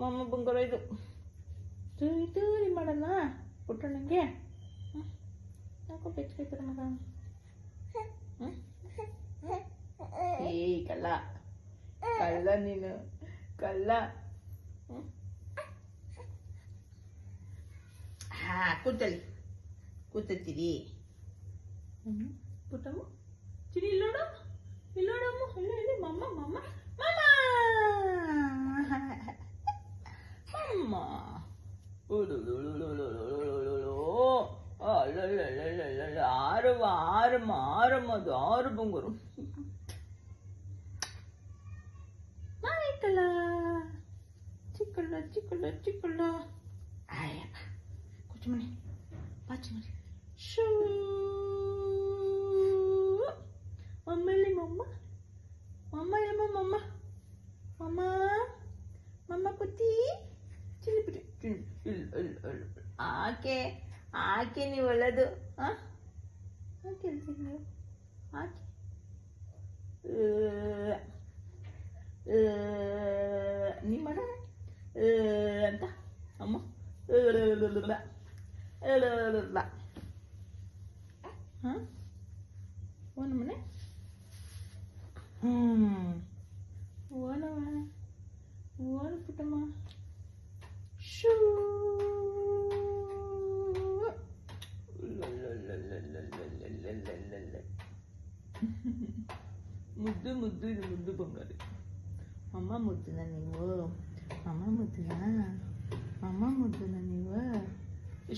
ಮಮ್ಮ ಬಂಗಾರ ಇದು ತೂರಿ ತೂರಿ ಮಾಡೋಣ ಪುಟ್ಟಣ್ಣಂಗೆ. ಯಾಕೋ ಬೆಚ್ಚಗೈತರ ಮಗ. ಏಯ್ ಕಳ್ಳ ಕಳ್ಳ ನೀನು ಕಳ್ಳ. ಕೂತಲ್ಲಿ ಕೂತೀರಿ ಪುಟ್ಟಮ್ಮ. ಚಿರಿ ಇಲ್ಲೋಡು ಇಲ್ಲೋಡಮ್ಮ. ಇಲ್ಲ ಇಲ್ಲಿ ಮಮ್ಮ ಮಮ್ಮ ಮಮ್ಮ ಅಮ್ಮ. ಆರವ ಆರಮ್ಮ ಆರಮ್ಮ ಅದು ಆರು ಬಂಗಾರು. ಮಾಯಿಕಲ್ಲ ಚಿಕ್ಕಳ್ಳ ಚಿಕ್ಕಳ್ಳ ಚಿಕ್ಕಳ್ಳ. ಆಯಪ್ಪ ಕೂಚು ಮನೆ ಪಾಚು ಮನೆ. ಶೂ ಮಮ್ಮಲ್ಲಿ ಮಮ್ಮ ಮಮ್ಮ ಯಮ್ಮ ಮಮ್ಮ ಮಮ್ಮ ಮಮ್ಮ ಕುತ್ತಿ ಚಿಲಿಪಿಟಿ. ಆಕೆ ಆಕೆ ನೀವು ಒಳ್ಳೇದು. ಆಕೆ ಹೇಳ್ತೀನಿ ನೀವು ಆಕೆ ನೀ ಮಾಡ ಅಂತ ಅಮ್ಮ ಓನ ಮನೆ. ಓನವ ಓನ ಪುಟ್ಟಮ್ಮ. ಶೂ ಮುದ್ದು ಮುದ್ದು ಇದು ಮುದ್ದು ಬಂಗಾರ. ಅಮ್ಮ ಮುದ್ದುನ ನೀವು ಅಮ್ಮ ಮುದ್ದುನ ಅಮ್ಮ ಮುದ್ದುನ ನೀವು.